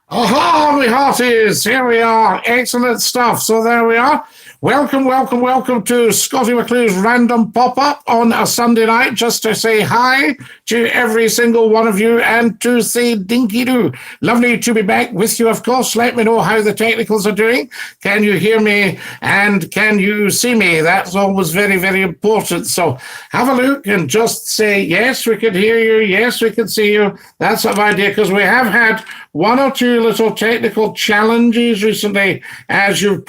Aha, my hearties! Here we are. Excellent stuff. So there we are. Welcome to Scottie McClue's random pop-up on a Sunday night, just to say hi to every single one of you and to say Dinky-Doo. Lovely to be back with you, of course. Let me know how the technicals are doing. Can you hear me and can you see me? That's always very, very important. So have a look and just say, yes, we can hear you. Yes, we can see you. That's the idea, because we have had one or two little technical challenges recently, as you've.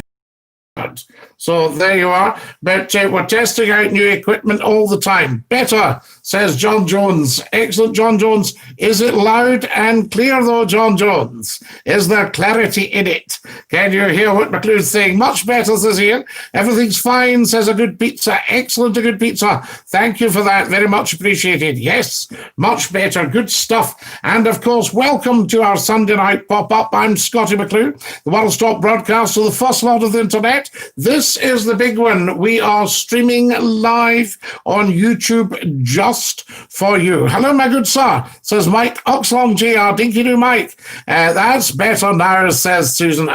So there you are. But we're testing out new equipment all the time. Better, says John Jones. Excellent, John Jones. Is it loud and clear, though, John Jones? Is there clarity in it? Can you hear what McClue's saying? Much better, says Ian. Everything's fine, says a good pizza. Excellent, a good pizza. Thank you for that. Very much appreciated. Yes, much better. Good stuff. And, of course, welcome to our Sunday night pop-up. I'm Scottie McClue, the one-stop broadcaster, the first lot of the internet. This is the big one. We are streaming live on YouTube just for you. Hello, my good sir, says Mike Oxlong JR. Dinky-Doo Mike. That's better now, says Susan.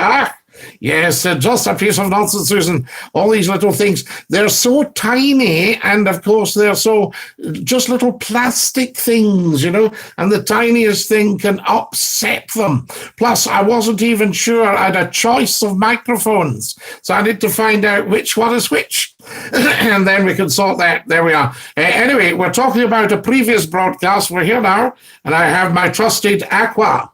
Yes, just a piece of nonsense, Susan. All these little things, they're so tiny, and of course they're so just little plastic things, you know, and the tiniest thing can upset them. Plus, I wasn't even sure I had a choice of microphones, so I need to find out which one is which. And then we can sort that. There we are. Anyway, we're talking about a previous broadcast. We're here now, and I have my trusted Aqua.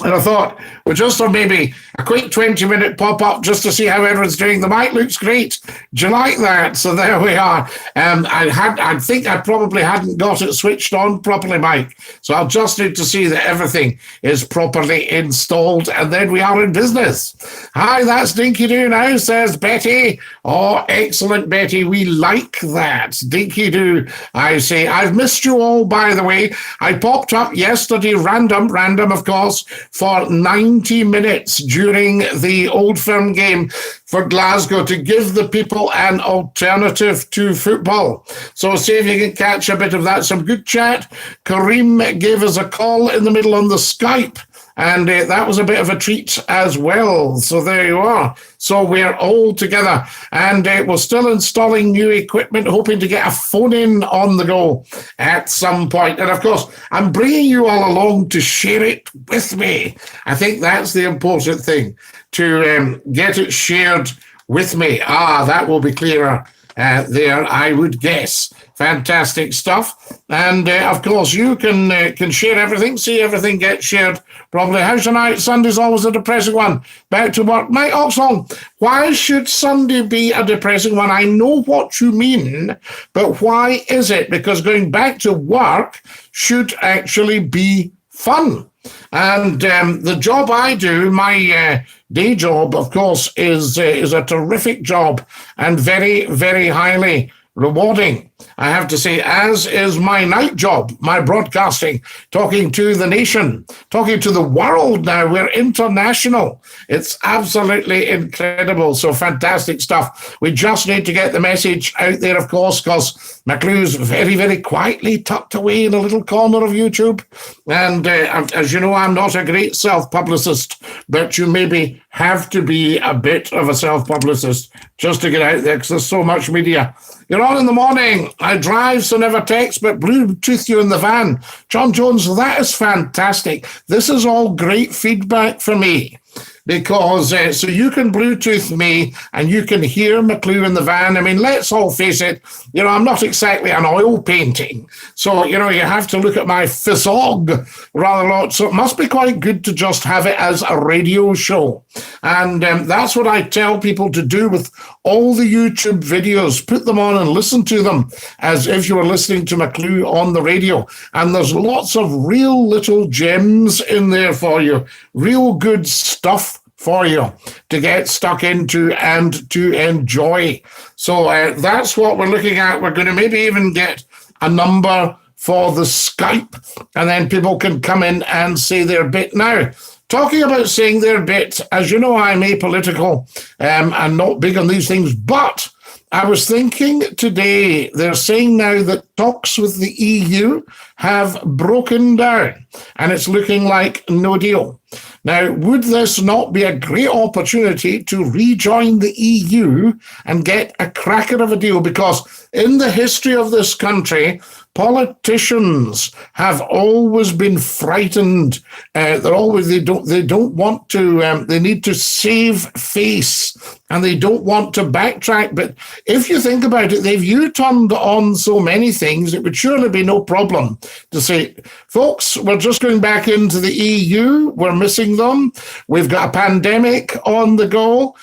And I thought, well, just on maybe a quick 20-minute pop-up just to see how everyone's doing. The mic looks great. Do you like that? So there we are. I think I probably hadn't got it switched on properly, Mike. So I'll just need to see that everything is properly installed, and then we are in business. Hi, that's Dinky-Doo now, says Betty. Oh, excellent, Betty. We like that. Dinky-Doo, I say. I've missed you all, by the way. I popped up yesterday, random, of course, for 90 minutes during the Old Firm game for Glasgow to give the people an alternative to football. So see if you can catch a bit of that. Some good chat. Kareem gave us a call in the middle on the Skype, and that was a bit of a treat as well. So there you are. So we're all together, and we're still installing new equipment, hoping to get a phone-in on the go at some point. And, of course, I'm bringing you all along to share it with me. I think that's the important thing, to get it shared with me. That will be clearer there, I would guess. Fantastic stuff. And, of course, you can share everything, see everything get shared properly. How's your night? Sunday's always a depressing one. Back to work. Mike Oxlong, why should Sunday be a depressing one? I know what you mean, but why is it? Because going back to work should actually be fun. And the job I do, my day job, of course, is a terrific job and very, very highly rewarding, I have to say, as is my night job, my broadcasting, talking to the nation, talking to the world now. We're international. It's absolutely incredible. So fantastic stuff. We just need to get the message out there, of course, because McClue's very, very quietly tucked away in a little corner of YouTube. And as you know, I'm not a great self-publicist, but you maybe have to be a bit of a self-publicist just to get out there, because there's so much media. You're on in the morning. I drive, so never text, but Bluetooth you in the van. John Jones, that is fantastic. This is all great feedback for me, because so you can Bluetooth me and you can hear McClue in the van. I mean, let's all face it, you know, I'm not exactly an oil painting. So, you know, you have to look at my physog rather a lot. So it must be quite good to just have it as a radio show. And that's what I tell people to do with all the YouTube videos. Put them on and listen to them as if you were listening to McClue on the radio. And there's lots of real little gems in there for you. Real good stuff for you to get stuck into and to enjoy. So that's what we're looking at. We're going to maybe even get a number for the Skype, and then people can come in and say their bit. Now, talking about saying their bit, as you know, I'm apolitical and not big on these things, but I was thinking today, they're saying now that talks with the EU have broken down, and it's looking like no deal. Now, would this not be a great opportunity to rejoin the EU and get a cracker of a deal? Because in the history of this country, politicians have always been frightened. They don't want to. They need to save face, and they don't want to backtrack. But if you think about it, they've U-turned on so many things. It would surely be no problem to say, folks, we're just going back into the EU. We're missing them. We've got a pandemic on the go.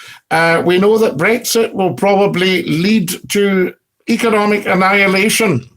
We know that Brexit will probably lead to economic annihilation,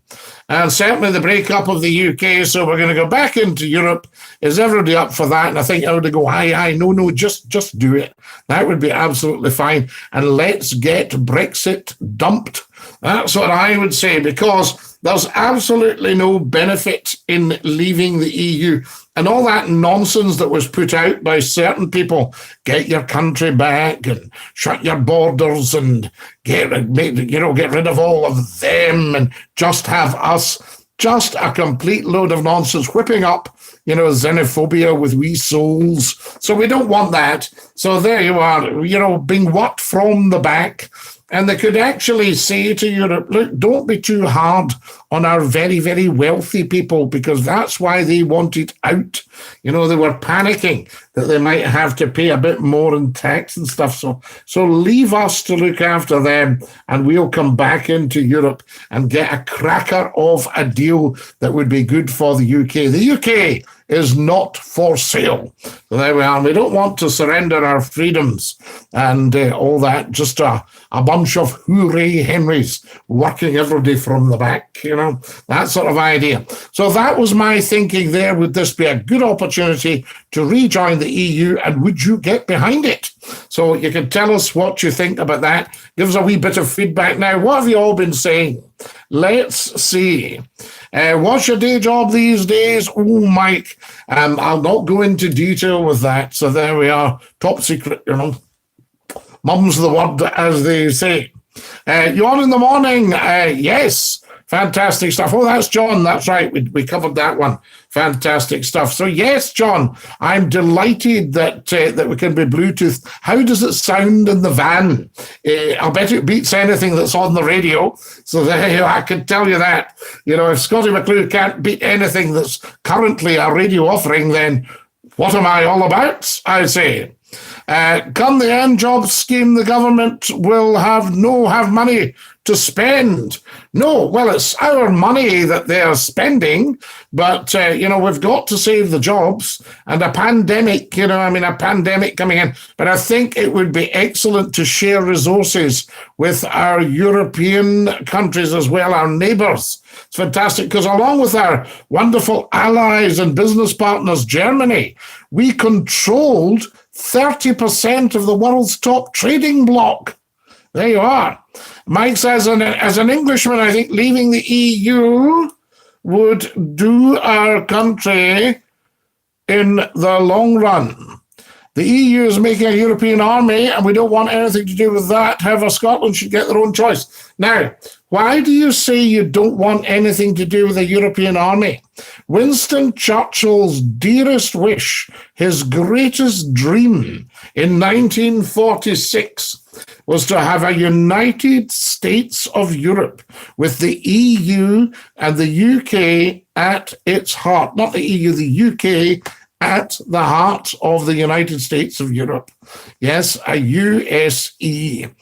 and certainly the breakup of the UK. So we're going to go back into Europe. Is everybody up for that? And I think I would go, aye, no, just do it. That would be absolutely fine. And let's get Brexit dumped. That's what I would say, because there's absolutely no benefit in leaving the EU. And all that nonsense that was put out by certain people, get your country back and shut your borders and get rid of all of them and just have us, just a complete load of nonsense, whipping up, xenophobia with wee souls. So we don't want that. So there you are, being worked from the back. And they could actually say to Europe, look, don't be too hard on our very, very wealthy people, because that's why they wanted out. They were panicking that they might have to pay a bit more in tax and stuff. So leave us to look after them, and we'll come back into Europe and get a cracker of a deal that would be good for the UK. The UK is not for sale. So there we are. We don't want to surrender our freedoms and all that. Just a bunch of hooray Henrys working every day from the back, that sort of idea. So that was my thinking there. Would this be a good opportunity to rejoin the EU, and would you get behind it? So you can tell us what you think about that. Give us a wee bit of feedback now. What have you all been saying? Let's see. What's your day job these days? Oh, Mike, I'll not go into detail with that. So there we are. Top secret, Mum's the word, as they say. You on in the morning? Yes. Fantastic stuff. Oh, that's John. That's right. We covered that one. Fantastic stuff. So yes, John, I'm delighted that we can be Bluetooth. How does it sound in the van? I'll bet it beats anything that's on the radio. So there, I can tell you that. If Scottie McClue can't beat anything that's currently a radio offering, then what am I all about, I say. Come the end job scheme, the government will have money to spend. No, well, it's our money that they're spending, but, we've got to save the jobs, and a pandemic, a pandemic coming in. But I think it would be excellent to share resources with our European countries as well, our neighbours. It's fantastic, because along with our wonderful allies and business partners, Germany, we controlled 30% of the world's top trading bloc. There you are. Mike says, as an Englishman, I think leaving the EU would do our country in the long run. The EU is making a European army, and we don't want anything to do with that. However, Scotland should get their own choice. Now, why do you say you don't want anything to do with a European army? Winston Churchill's dearest wish, his greatest dream in 1946 was to have a United States of Europe with the EU and the UK at its heart. Not the EU, the UK at the heart of the United States of Europe. Yes, a USE.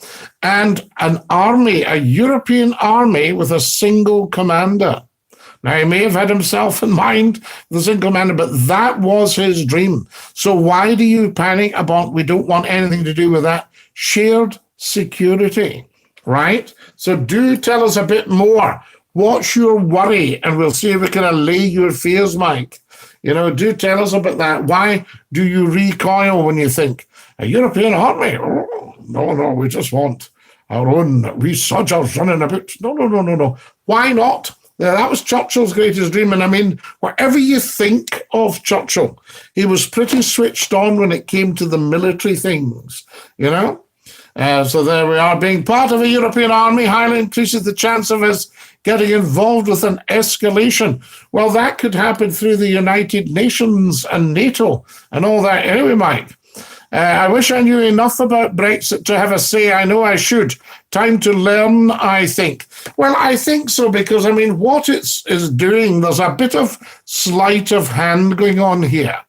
And an army, a European army with a single commander. Now, he may have had himself in mind, the single commander, but that was his dream. So why do you panic about, we don't want anything to do with that? Shared security, right? So do tell us a bit more. What's your worry? And we'll see if we can allay your fears, Mike. Do tell us about that. Why do you recoil when you think, a European army? Oh, no, we just want our own wee sodgers running about. No. Why not? That was Churchill's greatest dream. And whatever you think of Churchill, he was pretty switched on when it came to the military things, So there we are. Being part of a European army highly increases the chance of us getting involved with an escalation. Well, that could happen through the United Nations and NATO and all that. Anyway, Mike, I wish I knew enough about Brexit to have a say. I know I should. Time to learn, I think. Well, I think so, because, I mean, what it is doing, there's a bit of sleight of hand going on here.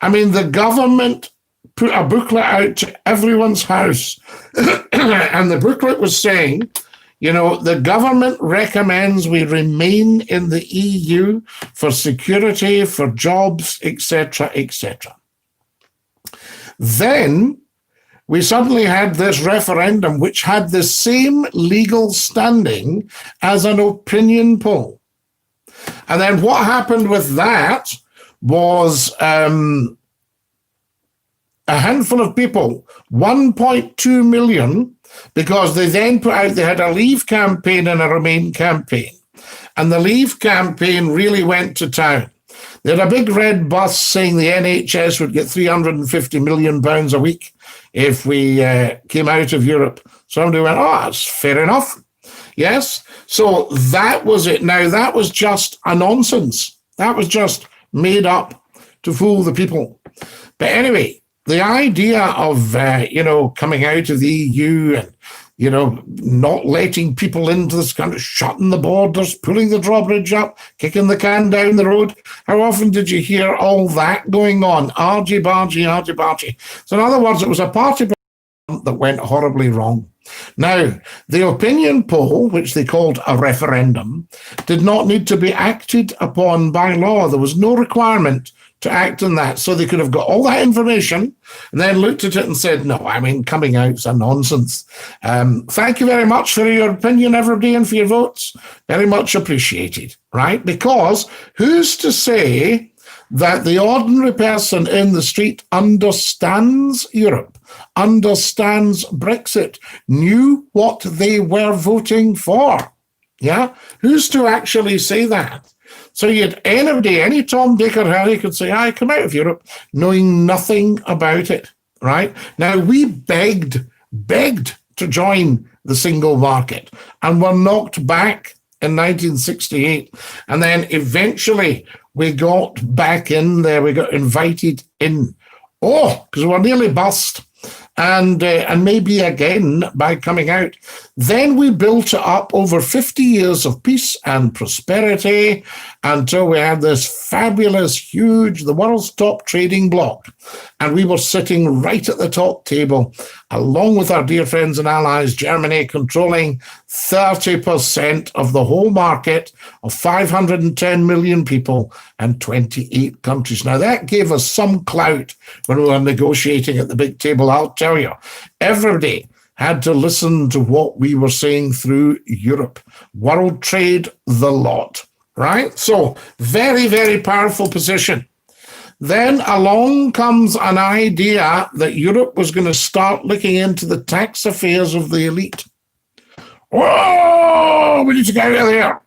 I mean, the government put a booklet out to everyone's house, and the booklet was saying, you know, the government recommends we remain in the EU for security, for jobs, etc., etc. Then we suddenly had this referendum, which had the same legal standing as an opinion poll. And then what happened with that was a handful of people, 1.2 million, because they then put out, they had a Leave campaign and a Remain campaign. And the Leave campaign really went to town. They had a big red bus saying the NHS would get £350 million a week if we came out of Europe. Somebody went, oh, that's fair enough. Yes. So that was it. Now, that was just a nonsense. That was just made up to fool the people. But anyway, the idea of, coming out of the EU and, not letting people into this country, shutting the borders, pulling the drawbridge up, kicking the can down the road. How often did you hear all that going on? Argy-bargy, argy-bargy. So in other words, it was a party that went horribly wrong. Now, the opinion poll, which they called a referendum, did not need to be acted upon by law. There was no requirement to act on that. So they could have got all that information and then looked at it and said, no, I mean, coming out's a nonsense. Thank you very much for your opinion, everybody, and for your votes. Very much appreciated, right? Because who's to say that the ordinary person in the street understands Europe, understands Brexit, knew what they were voting for? Yeah? Who's to actually say that? So you'd anybody, any Tom, Dick or Harry could say, I come out of Europe knowing nothing about it, right? Now, we begged to join the single market and were knocked back in 1968. And then eventually we got back in there, we got invited in. Oh, because we were nearly bust. And maybe again by coming out. Then we built it up over 50 years of peace and prosperity until we had this fabulous, huge, the world's top trading bloc. And we were sitting right at the top table, along with our dear friends and allies, Germany, controlling 30% of the whole market of 510 million people and 28 countries. Now, that gave us some clout when we were negotiating at the big table, I'll tell you. Everybody had to listen to what we were saying through Europe. World trade, the lot, right? So, very, very powerful position. Then along comes an idea that Europe was going to start looking into the tax affairs of the elite. Whoa, we need to get out of there.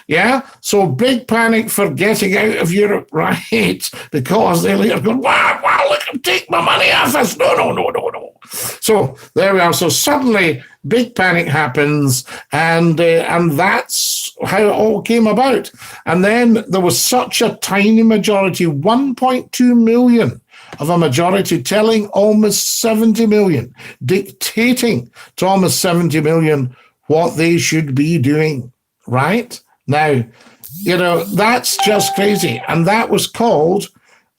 Yeah, so big panic for getting out of Europe, right? Because the elite are going, wow, look, take my money off us. No. So there we are. So suddenly, big panic happens, and that's how it all came about. And then there was such a tiny majority, 1.2 million of a majority telling almost 70 million, dictating to almost 70 million what they should be doing, right? Now, that's just crazy. And that was called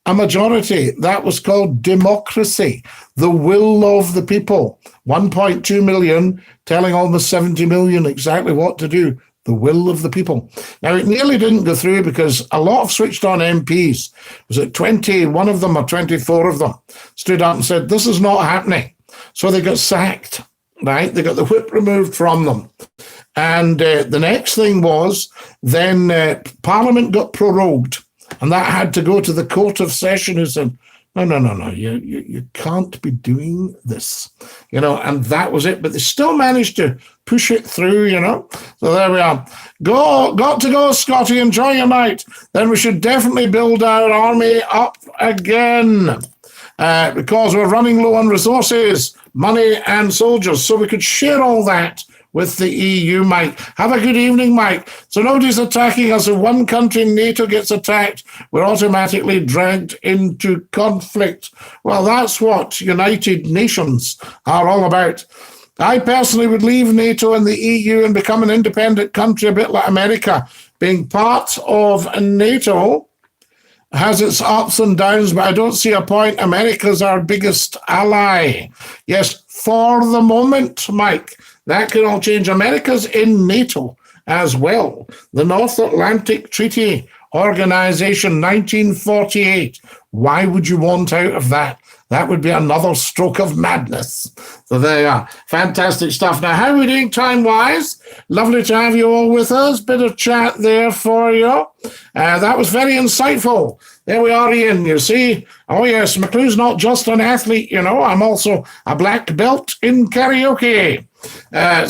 a majority. That was called democracy, the will of the people. 1.2 million telling almost 70 million exactly what to do, the will of the people. Now, it nearly didn't go through because a lot of switched on MPs, was it 21 of them or 24 of them, stood up and said, this is not happening. So they got sacked, right? They got the whip removed from them. And the next thing was then Parliament got prorogued, and that had to go to the Court of Session, who said, no, you can't be doing this, and that was it. But they still managed to push it through, So there we are. Got to go, Scotty. Enjoy your night. Then we should definitely build our army up again because we're running low on resources, money and soldiers. So we could share all that with the EU, Mike. Have a good evening, Mike. So nobody's attacking us. If one country, NATO, gets attacked, we're automatically dragged into conflict. Well, that's what United Nations are all about. I personally would leave NATO and the EU and become an independent country, a bit like America. Being part of NATO has its ups and downs, but I don't see a point. America's our biggest ally. Yes, for the moment, Mike. That can all change. America's in NATO as well. The North Atlantic Treaty Organization, 1948. Why would you want out of that? That would be another stroke of madness. So there you are. Fantastic stuff. Now, how are we doing time-wise? Lovely to have you all with us. Bit of chat there for you. That was very insightful. There we are, Ian. You see? Oh, yes, McClue's not just an athlete, you know. I'm also a black belt in karaoke.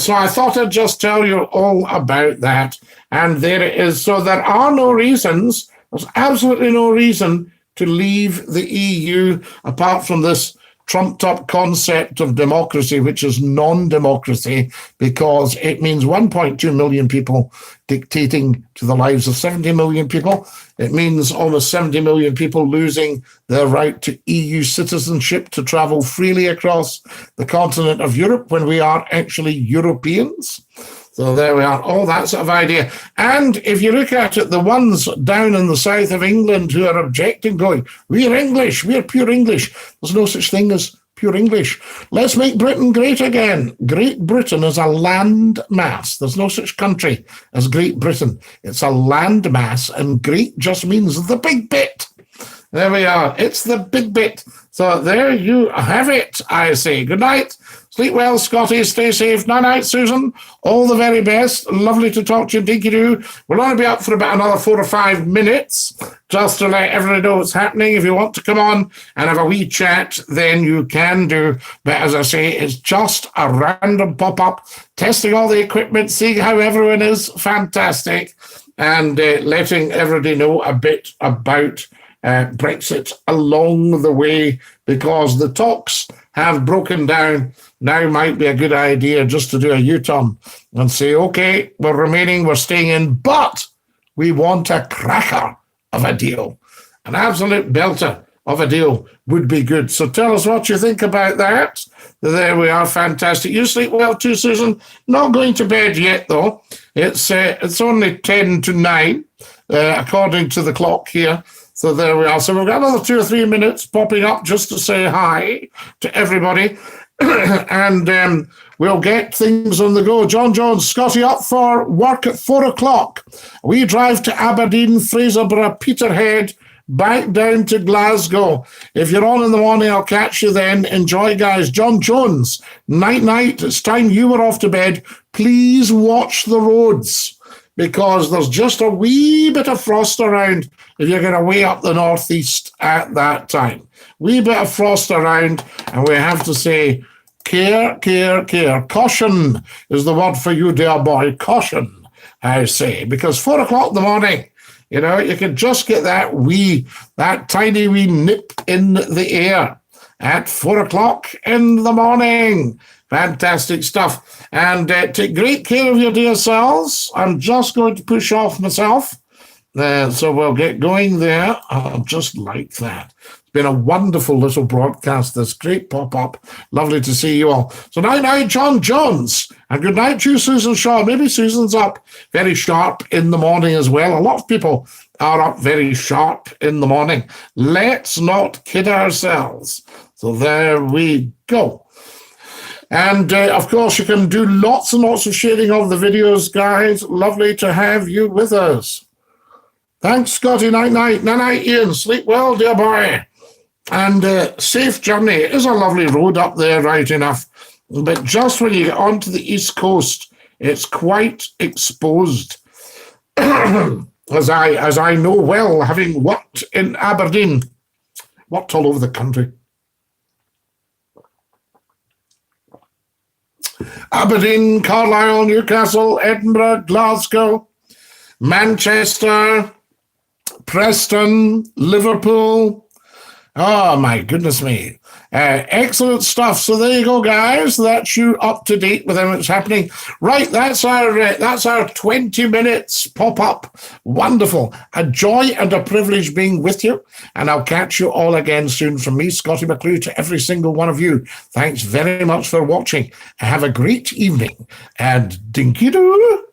So I thought I'd just tell you all about that. And there it is. So there are no reasons. There's absolutely no reason to leave the EU, apart from this trumped-up concept of democracy, which is non-democracy, because it means 1.2 million people dictating to the lives of 70 million people. It means almost 70 million people losing their right to EU citizenship to travel freely across the continent of Europe when we are actually Europeans. So there we are, all that sort of idea. And if you look at it, the ones down in the south of England who are objecting, going, we're English, we're pure English. There's no such thing as pure English. Let's make Britain great again. Great Britain is a land mass. There's no such country as Great Britain. It's a land mass, and great just means the big bit. There we are. It's the big bit. So there you have it, I say. Good night. Sleep well, Scottie. Stay safe. Night-night, Susan. All the very best. Lovely to talk to you, Dinky-Doo. We'll only be up for about another 4 or 5 minutes, just to let everybody know what's happening. If you want to come on and have a wee chat, then you can do. But as I say, it's just a random pop-up, testing all the equipment, seeing how everyone is. Fantastic. And letting everybody know a bit about Brexit along the way, because the talks have broken down. Now might be a good idea just to do a U-turn and say, okay, we're remaining, we're staying in, but we want a cracker of a deal. An absolute belter of a deal would be good. So tell us what you think about that. There we are, fantastic. You sleep well too, Susan. Not going to bed yet, though. It's only 10 to 9, according to the clock here. So there we are. So we've got another 2 or 3 minutes popping up just to say hi to everybody. And we'll get things on the go. John Jones, Scottie up for work at 4 o'clock. We drive to Aberdeen, Fraserburgh, Peterhead, back down to Glasgow. If you're on in the morning, I'll catch you then. Enjoy, guys. John Jones, night-night. It's time you were off to bed. Please watch the roads, because there's just a wee bit of frost around if you're going to way up the northeast at that time. Wee bit of frost around, and we have to say, care, care, care. Caution is the word for you, dear boy. Caution, I say, because 4 o'clock in the morning, you know, you can just get that tiny wee nip in the air at 4 o'clock in the morning. Fantastic stuff. And take great care of your dear selves. I'm just going to push off myself. So we'll get going there. Just like that. It's been a wonderful little broadcast, this great pop-up. Lovely to see you all. So night-night, John Jones. And good night to you, Susan Shaw. Maybe Susan's up very sharp in the morning as well. A lot of people are up very sharp in the morning. Let's not kid ourselves. So there we go. And, of course, you can do lots and lots of sharing of the videos, guys. Lovely to have you with us. Thanks, Scottie. Night-night. Night-night, Ian. Sleep well, dear boy. And safe journey. It is a lovely road up there, right enough. But just when you get onto the East Coast, it's quite exposed. as I know well, having worked in Aberdeen, worked all over the country. Aberdeen, Carlisle, Newcastle, Edinburgh, Glasgow, Manchester, Preston, Liverpool, Oh, my goodness me. Excellent stuff. So there you go, guys. That's you up to date with everything that's happening. Right, that's our 20 minutes pop-up. Wonderful. A joy and a privilege being with you. And I'll catch you all again soon. From me, Scottie McClue, to every single one of you. Thanks very much for watching. Have a great evening. And Dinky-Doo.